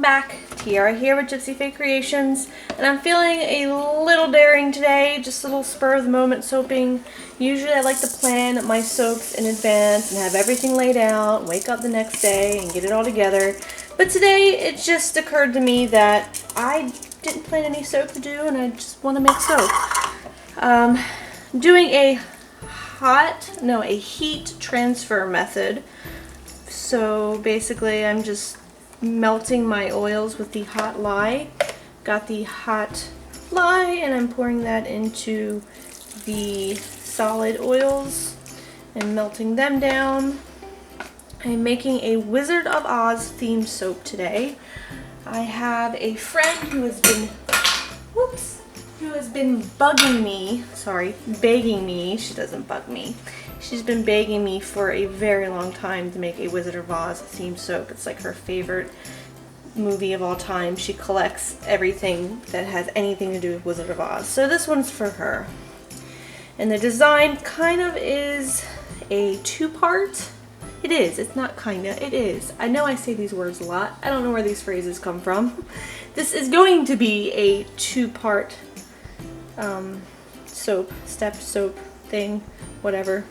back. Tiara here with Gypsyfae Creations, and I'm feeling a little daring today, just a little spur of the moment soaping. Usually I like to plan my soaps in advance and have everything laid out, wake up the next day and get it all together. But today it just occurred to me that I didn't plan any soap to do and I just want to make soap. Doing a heat transfer method. So basically I'm just melting my oils with the hot lye. Got the hot lye and I'm pouring that into the solid oils and melting them down. I'm making a Wizard of Oz themed soap today. I have a friend who has been begging me. She doesn't bug me. She's been begging me for a very long time to make a Wizard of Oz themed soap. It's like her favorite movie of all time. She collects everything that has anything to do with Wizard of Oz. So this one's for her. And the design kind of is a two-part. It is. It's not kinda. It is. I know I say these words a lot. I don't know where these phrases come from. This is going to be a two-part step soap thing, whatever.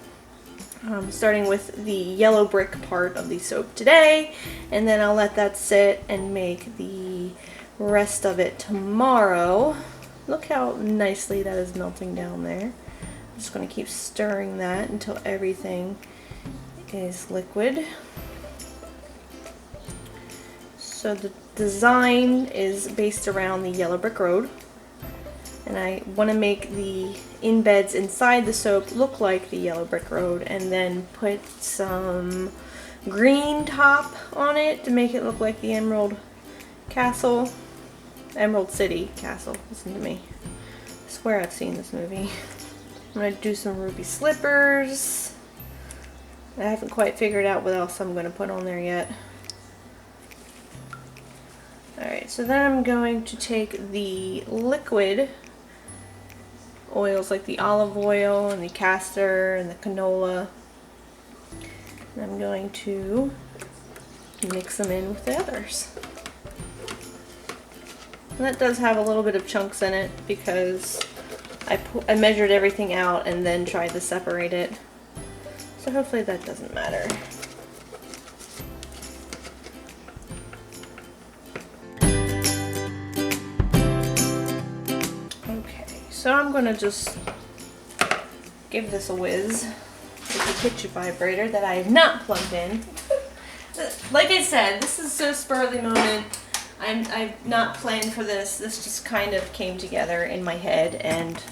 Starting with the yellow brick part of the soap today, and then I'll let that sit and make the rest of it tomorrow. Look how nicely that is melting down there. I'm just going to keep stirring that until everything is liquid. So the design is based around the yellow brick road, and I want to make the embeds inside the soap look like the yellow brick road, and then put some green top on it to make it look like the Emerald City Castle. Listen to me. I swear I've seen this movie. I'm going to do some ruby slippers. I haven't quite figured out what else I'm going to put on there yet. Alright, so then I'm going to take the liquid oils like the olive oil and the castor and the canola, and I'm going to mix them in with the others. And that does have a little bit of chunks in it because I measured everything out and then tried to separate it. So hopefully that doesn't matter. So I'm going to just give this a whiz with the kitchen vibrator that I have not plugged in. Like I said, this is so spur of the moment. I've not planned for this. This just kind of came together in my head and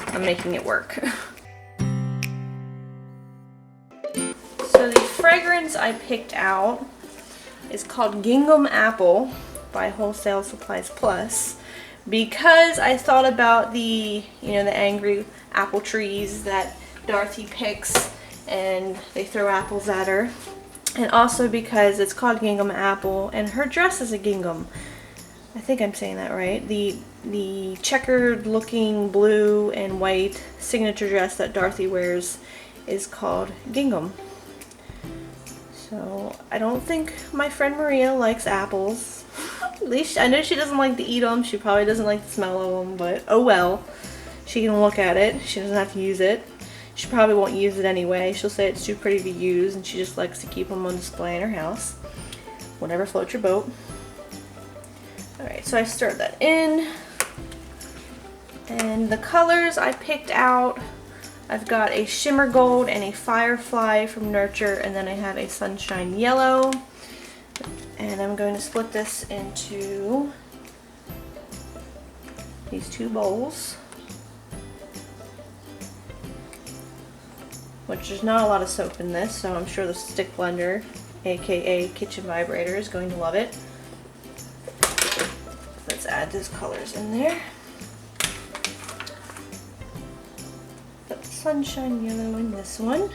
I'm making it work. So the fragrance I picked out is called Gingham Apple by Wholesale Supplies Plus. Because I thought about the angry apple trees that Dorothy picks and they throw apples at her. And also because it's called Gingham Apple and her dress is a gingham. I think I'm saying that right. The checkered looking blue and white signature dress that Dorothy wears is called gingham. So I don't think my friend Maria likes apples. At least I know she doesn't like to eat them. She probably doesn't like the smell of them, but oh well. She can look at it. She doesn't have to use it. She probably won't use it anyway. She'll say it's too pretty to use and she just likes to keep them on display in her house. Whatever floats your boat. Alright, so I stirred that in. And the colors I picked out, I've got a shimmer gold and a firefly from Nurture, and then I have a sunshine yellow. And I'm going to split this into these two bowls, which there's not a lot of soap in this, so I'm sure the stick blender, aka kitchen vibrator, is going to love it. Let's add those colors in there. Put sunshine yellow in this one.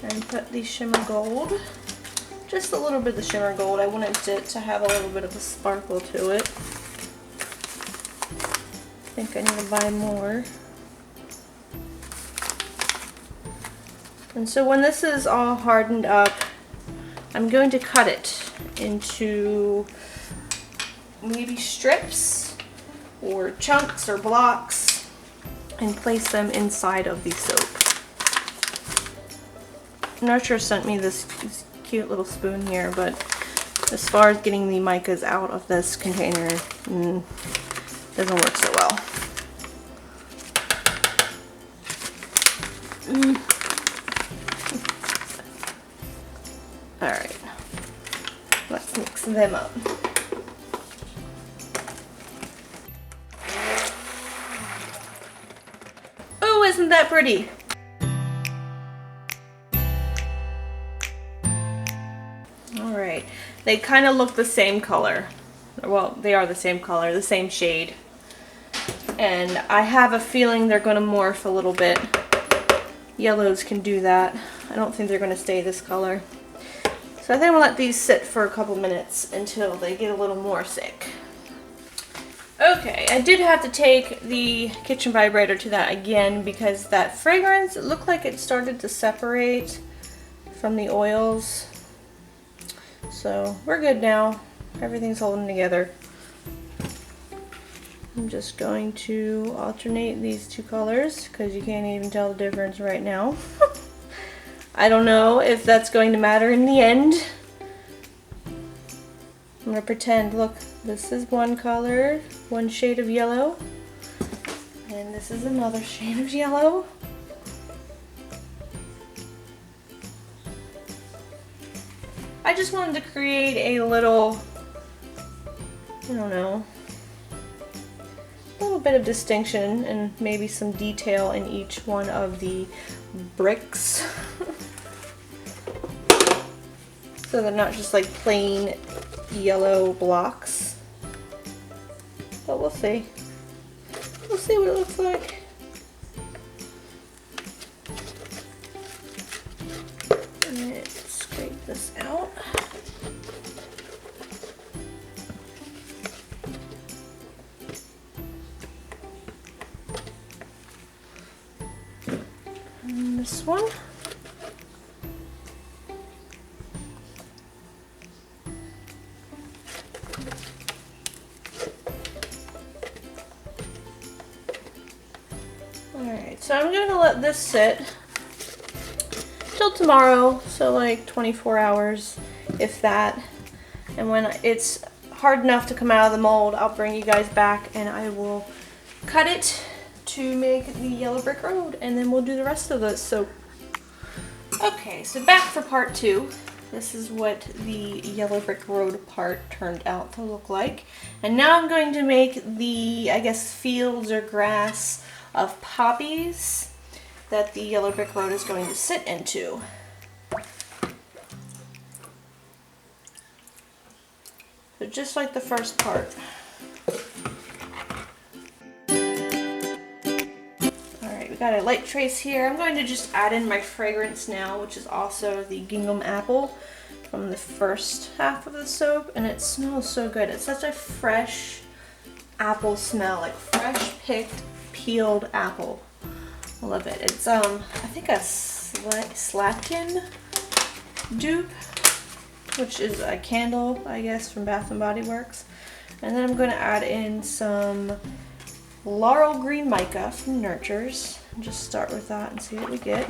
And put the shimmer gold, just a little bit of the shimmer gold. I wanted it to have a little bit of a sparkle to it. I think I need to buy more. And so when this is all hardened up, I'm going to cut it into maybe strips or chunks or blocks and place them inside of the soap. Nurture sent me this cute little spoon here, but as far as getting the micas out of this container, doesn't work so well. Alright, let's mix them up. Oh, isn't that pretty? Alright, they kind of look the same color. Well, they are the same color, the same shade. And I have a feeling they're going to morph a little bit. Yellows can do that. I don't think they're going to stay this color. So I think I'll let these sit for a couple minutes until they get a little more thick. Okay, I did have to take the kitchen vibrator to that again because that fragrance, it looked like it started to separate from the oils. So we're good now. Everything's holding together. I'm just going to alternate these two colors because you can't even tell the difference right now. I don't know if that's going to matter in the end. I'm going to pretend, look, this is one color, one shade of yellow, and this is another shade of yellow. I just wanted to create a little, I don't know, a little bit of distinction and maybe some detail in each one of the bricks. So they're not just like plain yellow blocks. But we'll see. We'll see what it looks like. Let's scrape this out. And this one. Alright, so I'm going to let this sit till tomorrow, so like 24 hours, if that. And when it's hard enough to come out of the mold, I'll bring you guys back and I will cut it to make the yellow brick road, and then we'll do the rest of this. So, okay, so back for part 2. This is what the yellow brick road part turned out to look like. And now I'm going to make the, I guess, fields or grass of poppies that the yellow brick road is going to sit into. So just like the first part. Alright, we got a light trace here. I'm going to just add in my fragrance now, which is also the gingham apple from the first half of the soap, and it smells so good. It's such a fresh apple smell, like fresh picked peeled apple. I love it. It's I think a Slatkin dupe, which is a candle, I guess, from Bath and Body Works. And then I'm going to add in some laurel green mica from Nurtures. Just start with that and see what we get.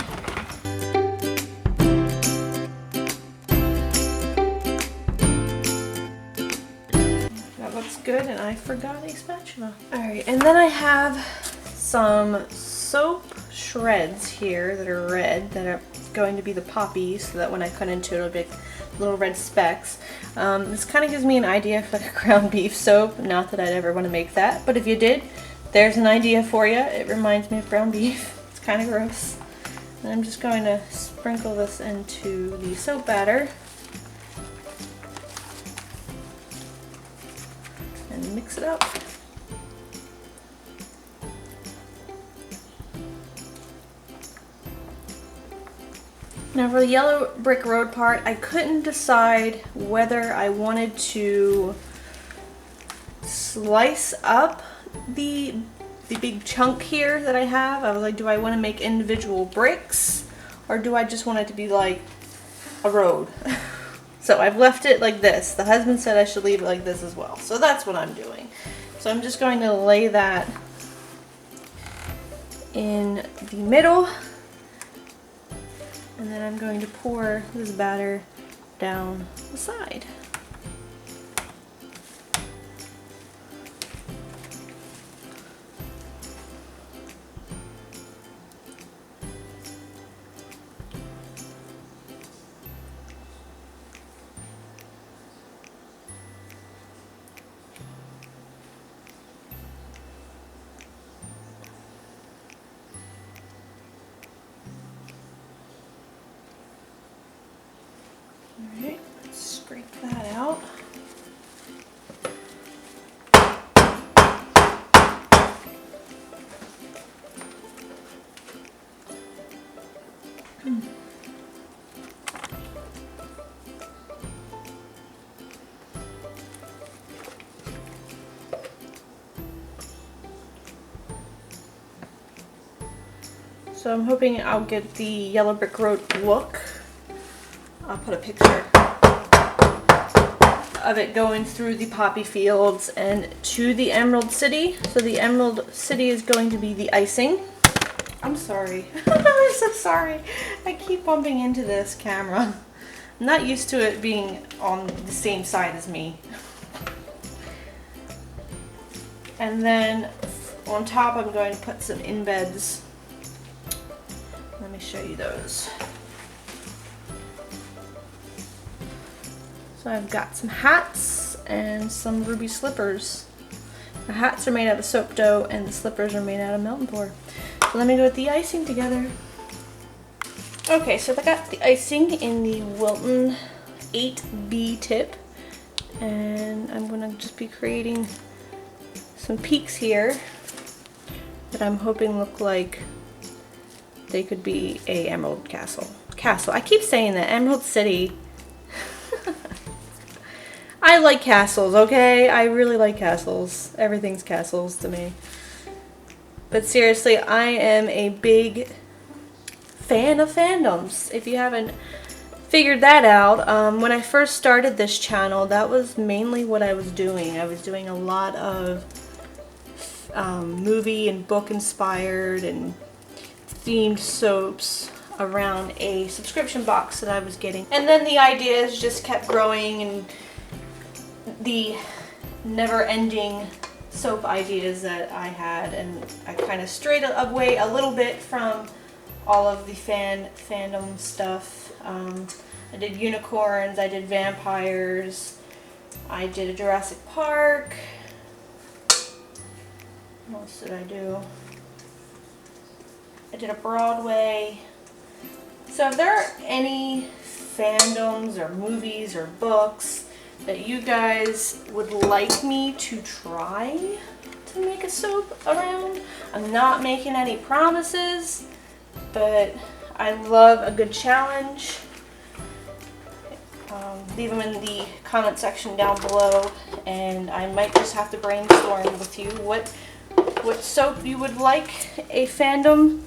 That looks good, and I forgot a spatula. Alright, and then I have some soap shreds here that are red, that are going to be the poppies, so that when I cut into it, it'll be little red specks. This kind of gives me an idea for like a ground beef soap. Not that I'd ever want to make that, but if you did, there's an idea for you. It reminds me of ground beef. It's kind of gross. And I'm just going to sprinkle this into the soap batter and mix it up. Now for the yellow brick road part, I couldn't decide whether I wanted to slice up the big chunk here that I have. I was like, do I want to make individual bricks, or do I just want it to be like a road? So I've left it like this. The husband said I should leave it like this as well. So that's what I'm doing. So I'm just going to lay that in the middle. And then I'm going to pour this batter down the side. Alright, let's scrape that out. So I'm hoping I'll get the yellow brick road look. I'll put a picture of it going through the poppy fields and to the Emerald City. So the Emerald City is going to be the icing. I'm sorry. I'm so sorry. I keep bumping into this camera. I'm not used to it being on the same side as me. And then on top I'm going to put some embeds. Let me show you those. So I've got some hats and some ruby slippers. The hats are made out of soap dough and the slippers are made out of melt and pour. So let me go with the icing together. Okay, so I got the icing in the Wilton 8B tip. And I'm gonna just be creating some peaks here that I'm hoping look like they could be a Emerald Castle. I keep saying that, Emerald City. I like castles, okay? I really like castles. Everything's castles to me. But seriously, I am a big fan of fandoms. If you haven't figured that out, when I first started this channel, that was mainly what I was doing. I was doing a lot of movie and book inspired and themed soaps around a subscription box that I was getting. And then the ideas just kept growing, and the never-ending soap ideas that I had, and I kind of strayed away a little bit from all of the fandom stuff. I did unicorns, I did vampires, I did a Jurassic Park. What else did I do? I did a Broadway. So if there are any fandoms or movies or books that you guys would like me to try to make a soap around, I'm not making any promises, but I love a good challenge. Leave them in the comment section down below, and I might just have to brainstorm with you what soap you would like a fandom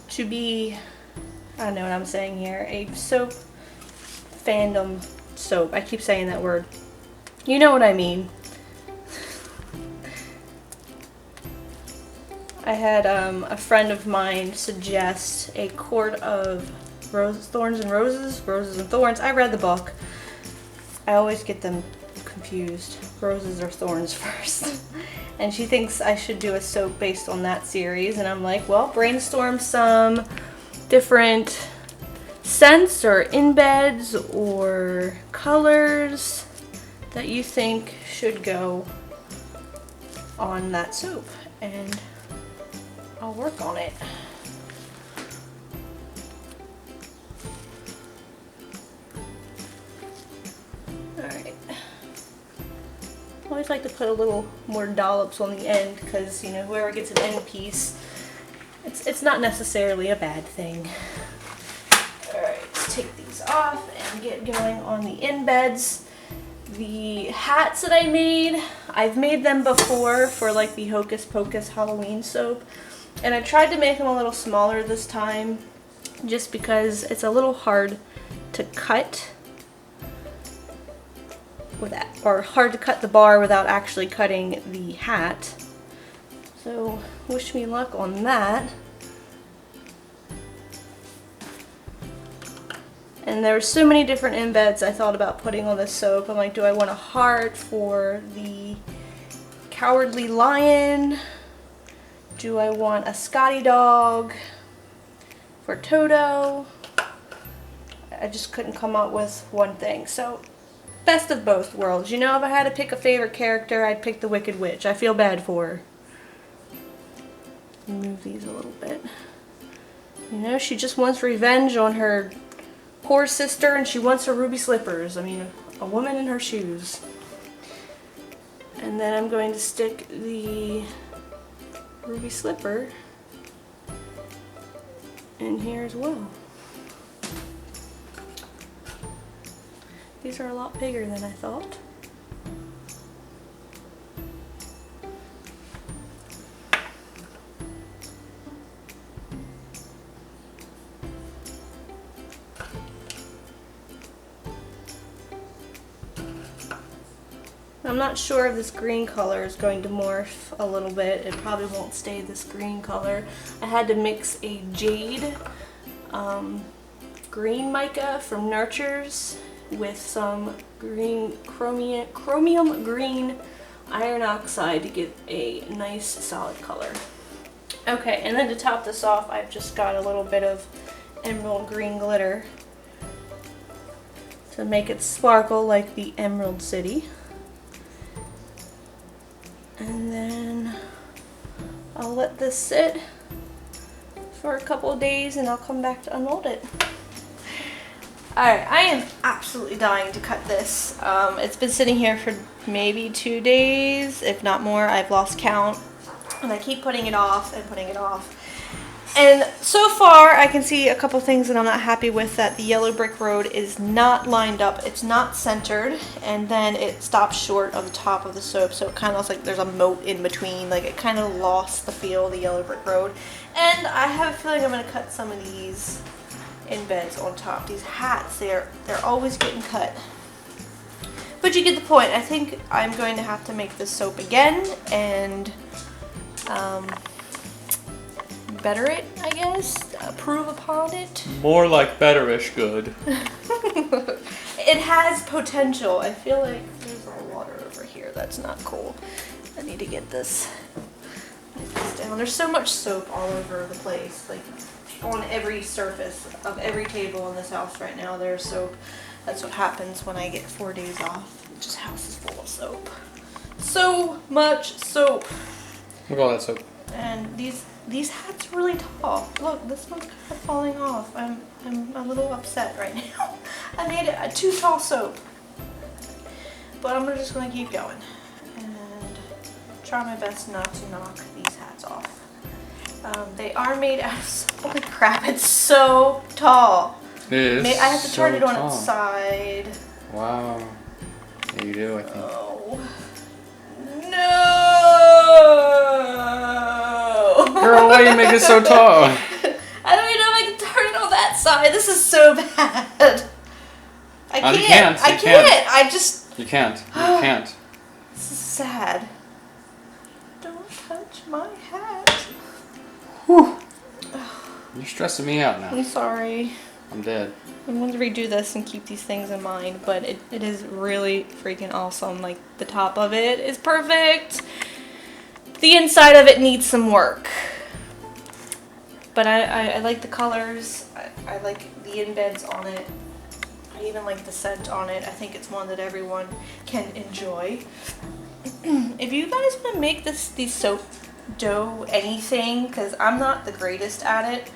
to be. I don't know what I'm saying here. A soap fandom soap. I keep saying that word. You know what I mean. I had a friend of mine suggest a quart of Thorns and Roses. Roses and Thorns. I read the book. I always get them confused. Roses or Thorns first. And she thinks I should do a soap based on that series. And I'm like, well, brainstorm some different scents or embeds or colors that you think should go on that soap, and I'll work on it. Alright. I always like to put a little more dollops on the end because, you know, whoever gets an end piece, it's not necessarily a bad thing. Alright, let's take these off and get going on the embeds. The hats that I made, I've made them before for like the Hocus Pocus Halloween soap. And I tried to make them a little smaller this time just because it's a little hard to cut with that, or hard to cut the bar without actually cutting the hat. So wish me luck on that. And there were so many different embeds I thought about putting on this soap. I'm like, do I want a heart for the Cowardly Lion? Do I want a Scotty dog for Toto? I just couldn't come up with one thing. So, best of both worlds. You know, if I had to pick a favorite character, I'd pick the Wicked Witch. I feel bad for her. Move these a little bit. You know, she just wants revenge on her poor sister, and she wants her ruby slippers. I mean, a woman in her shoes. And then I'm going to stick the ruby slipper in here as well. These are a lot bigger than I thought. I'm not sure if this green color is going to morph a little bit. It probably won't stay this green color. I had to mix a jade green mica from Nurtures with some green chromium green iron oxide to get a nice solid color. Okay, and then to top this off, I've just got a little bit of emerald green glitter to make it sparkle like the Emerald City. And then I'll let this sit for a couple of days and I'll come back to unmold it. Alright, I am absolutely dying to cut this. It's been sitting here for maybe 2 days, if not more. I've lost count. And I keep putting it off and putting it off. And so far, I can see a couple things that I'm not happy with. That the yellow brick road is not lined up, it's not centered, and then it stops short of the top of the soap, so it kind of looks like there's a moat in between. Like, it kind of lost the feel of the yellow brick road. And I have a feeling I'm going to cut some of these embeds on top. These hats, they're always getting cut. But you get the point. I think I'm going to have to make this soap again and better it, I guess, improve upon it. More like betterish good. It has potential. I feel like there's a water over here. That's not cool. I need to get this down. There's so much soap all over the place. Like, on every surface of every table in this house right now, there's soap. That's what happens when I get 4 days off. Just house is full of soap. So much soap. Look at all that soap. And these hats are really tall. Look, this one's kind of falling off. I'm a little upset right now. I made it a too tall soap. But I'm just gonna keep going and try my best not to knock these hats off. They are made out of, holy crap, it's so tall. It is. I have to turn so it on tall. its side. Wow. Yeah, you do, I think. Oh. No! Girl, why do you make it so tall? I don't even know if I can turn it on that side. This is so bad. I can't. You can't. I can't. I just... You can't. You can't. This is sad. Don't touch my hat. Whew. You're stressing me out now. I'm sorry. I'm dead. I want to redo this and keep these things in mind, but it is really freaking awesome. Like, the top of it is perfect. The inside of it needs some work. But I like the colors. I like the embeds on it. I even like the scent on it. I think it's one that everyone can enjoy. If you guys want to make these soap dough anything, because I'm not the greatest at it.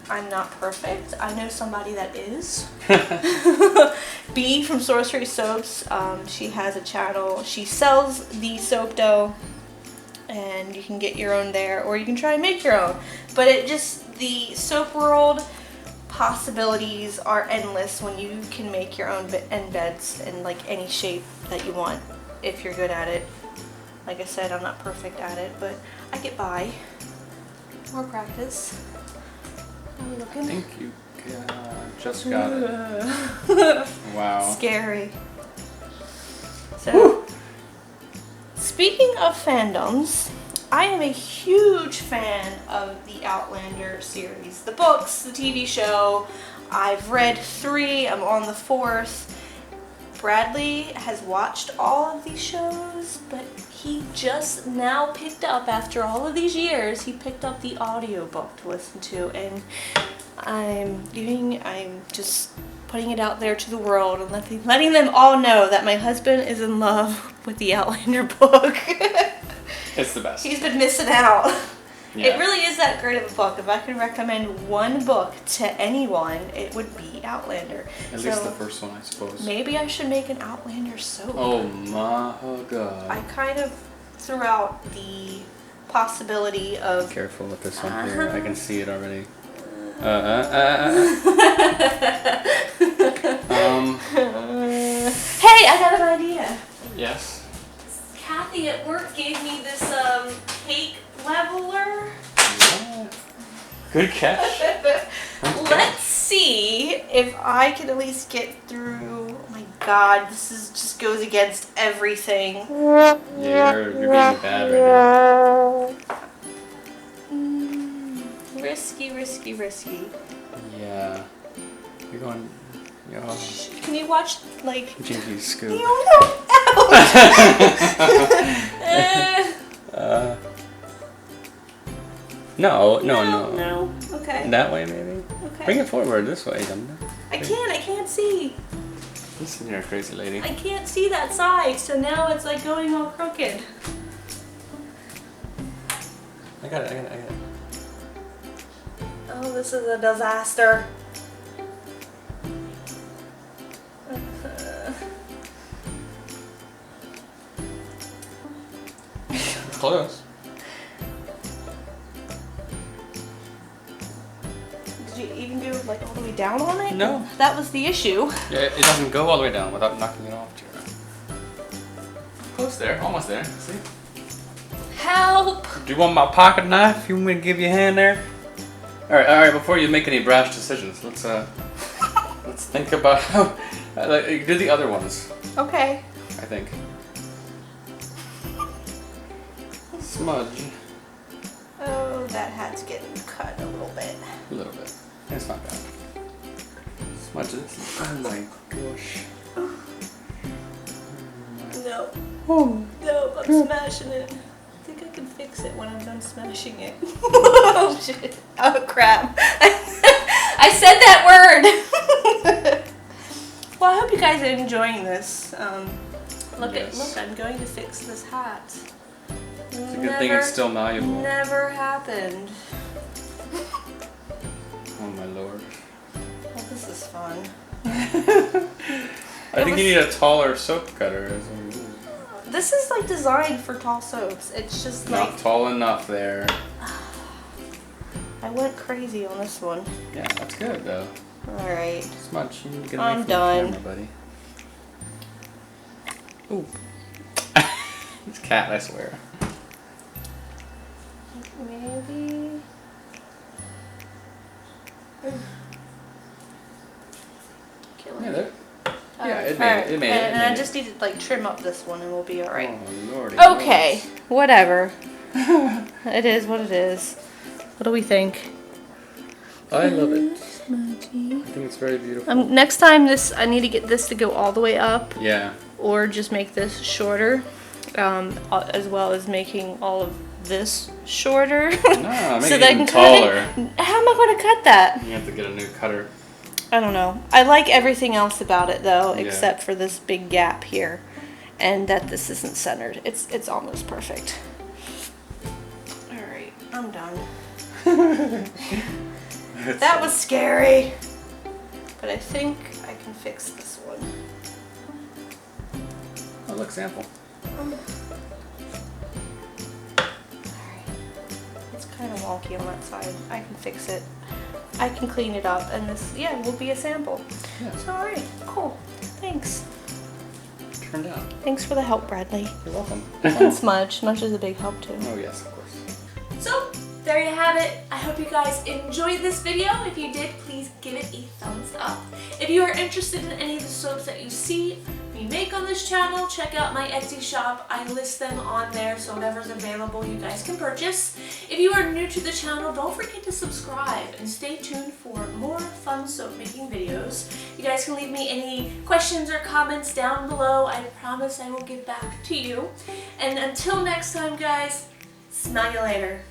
I'm not perfect. I know somebody that is. B from Sorcery Soaps. She has a channel. She sells the soap dough, and you can get your own there, or you can try and make your own. But the soap world possibilities are endless when you can make your own embeds in like any shape that you want, if you're good at it. Like I said, I'm not perfect at it, but I get by. More practice. How are we looking? Thank you. Just got it. Wow. Scary. So, speaking of fandoms, I am a huge fan of the Outlander series. The books, the TV show. I've read 3, I'm on the 4th. Bradley has watched all of these shows, but he just now picked up, after all of these years, he picked up the audiobook to listen to, and I'm just putting it out there to the world and letting them all know that my husband is in love with the Outlander book. It's the best. He's been missing out. Yeah. It really is that great of a book. If I could recommend one book to anyone, it would be Outlander. At least the first one, I suppose. Maybe I should make an Outlander soap. Oh my god. I kind of threw out the possibility of... Careful with this one here. I can see it already. Hey, I got an idea. Yes. Kathy at work gave me this cake leveler. Yeah. Good catch. Let's see if I can at least get through. Oh my god, this is just goes against everything. Yeah, you're being bad right now. Risky. Yeah. You're going. Oh. Can you watch, like... Gingy scoop. No. No. Okay. That way, maybe? Okay. Bring it forward this way, don't I can't see. Listen here, crazy lady. I can't see that side, so now it's like going all crooked. I got it. Oh, this is a disaster. Close. Did you even do like all the way down on it? No. That was the issue. Yeah, it doesn't go all the way down without knocking it off, Tara. Close there. Almost there. See? Help! Do you want my pocket knife? You want me to give you a hand there? Alright, before you make any brash decisions, let's think about how... do the other ones, Okay. I think. Smudge. Oh, that hat's getting cut a little bit. A little bit. It's not bad. Smudge this. Oh my gosh. No. Oh. No, I'm smashing it. I think I can fix it when I'm done smashing it. Oh shit. Oh crap. I said that word! Well, I hope you guys are enjoying this. Look, I'm going to fix this hat. It's a good thing it's still malleable. Never happened. Oh my lord. Well, this is fun. I think you need a taller soap cutter. This is like designed for tall soaps. It's just like... Not tall enough there. I went crazy on this one. Yeah, that's good though. Alright. Smudge, you can get away I'm from done. the camera, buddy. Ooh. It's cat, I swear. Maybe... Yeah, there. Yeah, it made it. And I just need to like trim up this one and we'll be alright. Oh, lordy. Okay, whatever. It is what it is. What do we think? I love it. I think it's very beautiful. Next time I need to get this to go all the way up. Yeah. Or just make this shorter. As well as making all of this shorter. No, make so it that even I can cut taller. it. How am I going to cut that? You have to get a new cutter. I don't know. I like everything else about it though, Yeah. except for this big gap here, and that this isn't centered. It's almost perfect. All right, I'm done. That was scary, but I think I can fix this one. Oh, look, sample. Alright. It's kind of wonky on that side. I can fix it. I can clean it up, and this, will be a sample. Yeah. So, alright, cool. Thanks. Turned out. Thanks for the help, Bradley. You're welcome. And Smudge. Smudge is a big help too. Oh yes, of course. So, there you have it. I hope you guys enjoyed this video. If you did, please give it a thumbs up. If you are interested in any of the soaps that you see me make on this channel, check out my Etsy shop. I list them on there, so whatever's available you guys can purchase. If you are new to the channel, don't forget to subscribe and stay tuned for more fun soap making videos. You guys can leave me any questions or comments down below. I promise I will get back to you. And until next time, guys, smell you later.